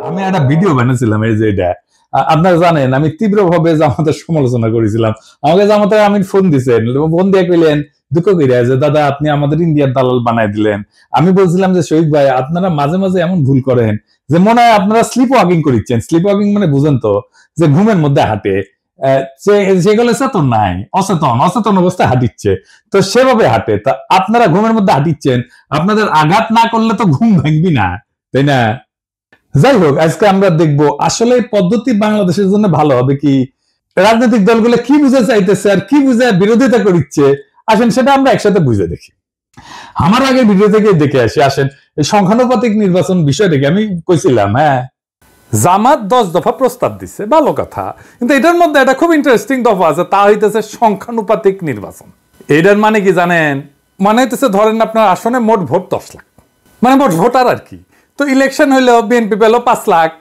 আমি একটা ভিডিও বানিয়েছিলাম এই যে এটা আপনারা জানেন আমি তীব্রভাবে জামাতের সমালোচনা করেছিলাম। আমাকে জামাতের আমি ফোন দিছেন, ফোন দিয়ে কইলেন দুঃখ কইরা যে দাদা আপনি আমাদের ইন্ডিয়ার দালাল বানাই দিলেন। আমি বলছিলাম যে শহীদ ভাই আপনারা মাঝে মাঝে এমন ভুল করেন যে মনে হয় আপনারা স্লিপ ওয়াকিং করিচ্ছেন। স্লিপ ওয়াকিং মানে বুঝেন তো, যে ঘুমের মধ্যে হাঁটে, সেগুলো চেতন নাই, অচেতন অচেতন অবস্থায় হাঁটিচ্ছে, তো সেভাবে হাঁটে। তা আপনারা ঘুমের মধ্যে হাঁটিচ্ছেন, আপনাদের আঘাত না করলে তো ঘুম ভাঙবি না, তাই না? যাই হোক, আজকে আমরা দেখব আসলে এই পদ্ধতি বাংলাদেশের জন্য ভালো হবে কি, রাজনৈতিক দলগুলো কি বুঝে চাইতেছে আর কি বুঝে বিরোধিতা করছে। আসেন সেটা আমরা একসাথে বুঝে দেখি। আমার আগে ভিডিও থেকে দেখে আসি। আসেন এই সংখ্যানুপাতিক নির্বাচন বিষয়টাকে আমি কইছিলাম। হ্যাঁ, জামাত 10 দফা প্রস্তাব দিচ্ছে, ভালো কথা, কিন্তু এটার মধ্যে একটা খুব ইন্টারেস্টিং দফা আছে, তা হইতেছে সংখ্যানুপাতিক নির্বাচন। এটার মানে কি জানেন? মানে হইতেছে ধরেন আপনার আসনে মোট ভোট 10 লাখ, মানে মোট ভোটার আর কি। তো ইলেকশন হইলেও বিএনপি পেলো 5 লাখ,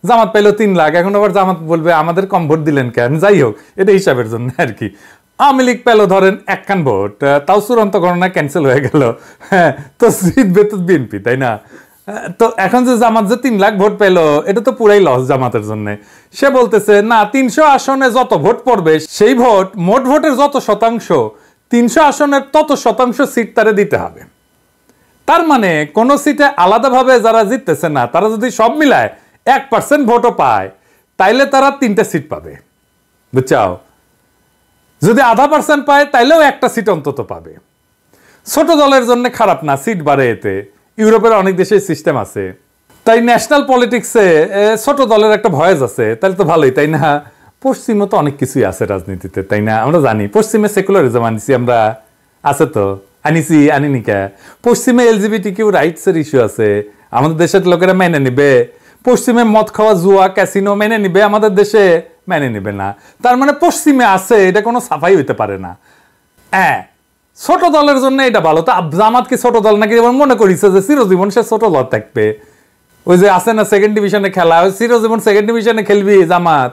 জামাত পেলো 3 লাখ। এখন আবার জামাত বলবে আমাদের কম ভোট দিলেন কেন? যাই হোক, এটা হিসাবের জন্য আর কি। আওয়ামী লীগ পেলো ধরেন 1 খান ভোট, তাও চূড়ান্ত গণনা ক্যান্সেল হয়ে গেল। হ্যাঁ, তো জিতবে তো বিএনপি, তাই না? তো এখন যে জামাত যে 3 লাখ ভোট পেলো, এটা তো পুরাই লস জামাতের জন্য। সে বলতেছে না, 300 আসনে যত ভোট পড়বে সেই ভোট, মোট ভোটের যত শতাংশ, 300 আসনের তত শতাংশ সিট তারে দিতে হবে। তার মানে কোন সিটে আলাদাভাবে যারা জিততেছে না, তারা যদি সব মিলায় 1% ভোটও পায়, তাইলে তারা 3টা সিট পাবে, বুঝছাও? যদি 0.5% পায়, তাইলেও একটা সিট অন্তত পাবে। ছোট দলের জন্য খারাপ না, সিট বাড়ে এতে। ইউরোপের অনেক দেশে সিস্টেম আছে। তাই ন্যাশনাল পলিটিক্সে ছোট দলের একটা ভয়েস আছে, তাহলে তো ভালোই, তাই না? পশ্চিমে তো অনেক কিছুই আছে রাজনীতিতে, তাই না? আমরা জানি পশ্চিমে সেকুলারিজম আনিছি আমরা, আছে তো, আনিছি আনিনি কে? পশ্চিমে এলজিবিটি কিউ রাইটস এর ইস্যু আছে, আমাদের দেশের লোকেরা মেনে নিবে। পশ্চিমে মদ খাওয়া, জুয়া, ক্যাসিনো মেনে নিবে, আমাদের দেশে মেনে নিবে না। তার মানে পশ্চিমে আছে, এটা কোনো সাফাই হইতে পারে না। হ্যাঁ, ছোট দলের জন্য এটা ভালো। তা জামাত কি ছোট দল নাকি? মনে করিছে যে চিরজীবন সে ছোট দল থাকবে। ওই যে আছে না সেকেন্ড ডিভিশনে খেলা, ওই চিরজীবন সেকেন্ড ডিভিশনে খেলবি জামাত।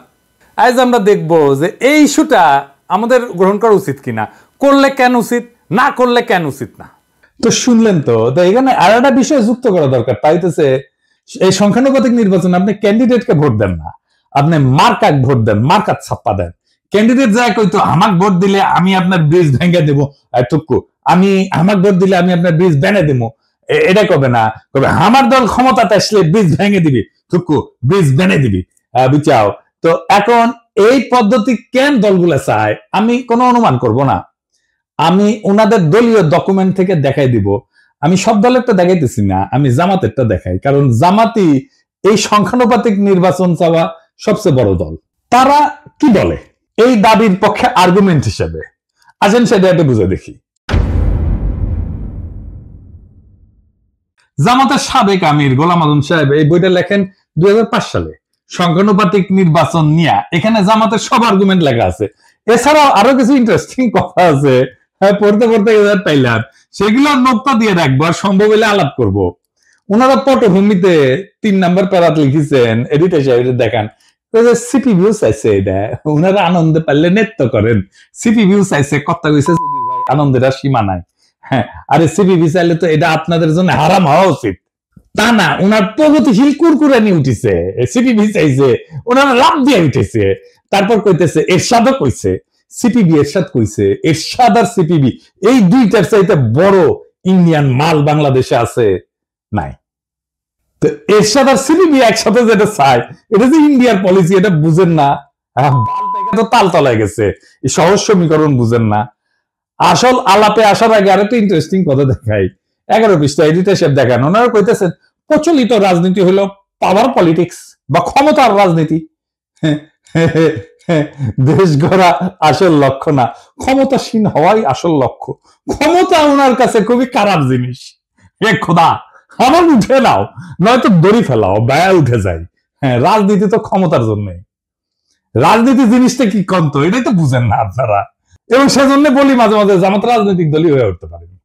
আজ আমরা দেখবো যে এই ইস্যুটা আমাদের গ্রহণ করা উচিত কিনা, করলে কেন উচিত, না করলে কেন উচিত না। তো শুনলেন তো, এখানে আর একটা বিষয় যুক্ত করা দরকার, তাইতেছে এই সংখ্যানুপাতিক নির্বাচনে আপনি ক্যান্ডিডেটকে ভোট দেন না, আপনি মার্কাক ভোট দেন, মার্কাত ছাপ্পা দেন। ক্যান্ডিডেট যায় কইতো আমাক ভোট দিলে আমি আপনার ব্রিজ ভেঙে দেবো, টুকু আমি আমাক ভোট দিলে আমি আপনার ব্রিজ ভেঙে দেবো, এটা কবে না, কবে আমার দল ক্ষমতাতে আসলে ব্রিজ ভেঙে দিবি, টুকু ব্রিজ ভেঙে দিবি, বুঝাও? তো এখন এই পদ্ধতি কেন দলগুলা চায় আমি কোনো অনুমান করব না, আমি ওনাদের দলীয় ডকুমেন্ট থেকে দেখাই দিব। আমি সব দলেরটা দেখাইতেছি না, আমি জামাতেরটা দেখাই, কারণ জামাতই এই সংখ্যানুপাতিক নির্বাচন চাওয়া সবচেয়ে বড় দল। তারা কি বলে এই দাবির পক্ষে আর্গুমেন্ট হিসেবে? আসেন সেটা একটু বুঝে দেখি। জামাতের সাবেক আমির গোলাম আজম সাহেব এই বইটা লেখেন 2005 সালে, সংখ্যানুপাতিক নির্বাচন নিয়ে। এখানে জামাতের সব আর্গুমেন্ট লেখা আছে। এছাড়াও আরো কিছু ইন্টারেস্টিং কথা আছে, পড়তে পড়তে পাইলাম, সেগুলো নোক্তা দিয়ে রাখবো, আর সম্ভব হলে আলাপ করব। ওনারা পটভূমিতে 3 নাম্বার প্যারাত লিখেছেন, এডিটর সাহেব দেখান, সিপি ভিউ চাইছে, এটা ওনারা আনন্দে পারলে নৃত্য করেন। সিপি ভিউ চাইছে, কথা কইছে আনন্দের আর সীমা নাই। হ্যাঁ, আরে সিপি চাইলে তো এটা আপনাদের জন্য হারাম হওয়া উচিত, তা না? ওনার প্রগতিশীল কুরকুরানি উঠিছে, সিপিবি চাইছে, ওনারা লাভ দিয়ে উঠেছে। তারপর কইতেছে এরশাদও কইছে, সিপিবি এরশাদ কইছে, এরশাদ আর সিপিবি এই দুইটার চাইতে বড় ইন্ডিয়ান মাল বাংলাদেশে আছে নাই। তো এরশাদ আর সিপিবি একসাথে যেটা চায়, এটা যে ইন্ডিয়ার পলিসি, এটা বুঝেন না? তো তাল তলায় গেছে, এই সহজ সমীকরণ বুঝেন না। আসল আলাপে আসার আগে আরেকটা ইন্টারেস্টিং কথা দেখাই, 11 পৃষ্ঠা এডিটর সাহেব দেখান। ওনারা কইতেছেন প্রচলিত রাজনীতি হলো পাওয়ার পলিটিক্স বা ক্ষমতার রাজনীতি। দেশ গড়া আসল লক্ষ্য না, ক্ষমতাসীন হওয়াই আসল লক্ষ্য। ক্ষমতা ওনার কাছে খুবই খারাপ জিনিস। খোদা আমার উঠে নাও, নয়তো দড়ি ফেলাও, ব্যয় উঠে যায়। হ্যাঁ, রাজনীতি তো ক্ষমতার জন্য। রাজনীতি জিনিসটা কি কন্ত, এটাই তো বুঝেন না আপনারা। এবং সেজন্য বলি মাঝে মাঝে জামাত রাজনৈতিক দলই হয়ে উঠতে পারেনি।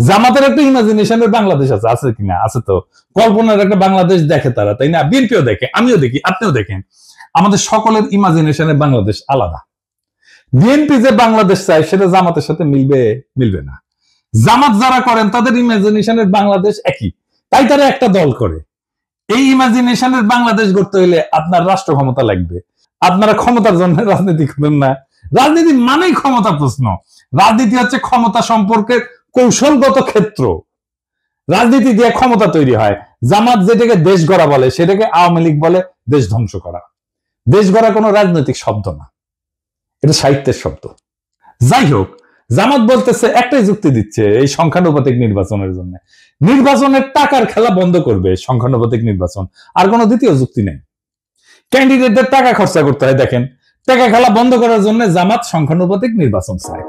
জামাতের একটা ইমাজিনেশনের বাংলাদেশ আছে, আছে কিনা? আছে তো, কল্পনার একটা বাংলাদেশ দেখে তারা, তাই না? বিএনপিও দেখে, আমিও দেখি, আপনিও দেখেন। আমাদের সকলের ইমাজিনেশনের বাংলাদেশ আলাদা। বিএনপি যে বাংলাদেশ চায় সেটা জামাতের সাথে মিলবে? মিলবে না। জামাত যারা করেন তাদের ইমাজিনেশনের বাংলাদেশ একই, তাই তারা একটা দল করে। এই ইমাজিনেশনের বাংলাদেশ গড়তে হইলে আপনার রাষ্ট্র ক্ষমতা লাগবে। আপনারা ক্ষমতার জন্য রাজনীতি করেন না। রাজনীতি মানেই ক্ষমতা প্রশ্ন। রাজনীতি হচ্ছে ক্ষমতা সম্পর্কের কৌশলগত ক্ষেত্র। রাজনীতি দিয়ে ক্ষমতা তৈরি হয়। জামাত যেটাকে দেশ গড়া বলে সেটাকে আওয়ামী লীগ বলে দেশ ধ্বংস করা। দেশ গড়া কোনো রাজনৈতিক শব্দ না, এটা সাহিত্যের শব্দ। যাই হোক, জামাত বলতেছে, একটাই যুক্তি দিচ্ছে এই সংখ্যানুপাতিক নির্বাচনের জন্য, নির্বাচনের টাকার খেলা বন্ধ করবে সংখ্যানুপাতিক নির্বাচন। আর কোনো দ্বিতীয় যুক্তি নেই। ক্যান্ডিডেটদের টাকা খরচা করতে হয়। দেখেন, টাকা খেলা বন্ধ করার জন্য জামাত সংখ্যানুপাতিক নির্বাচন চায়।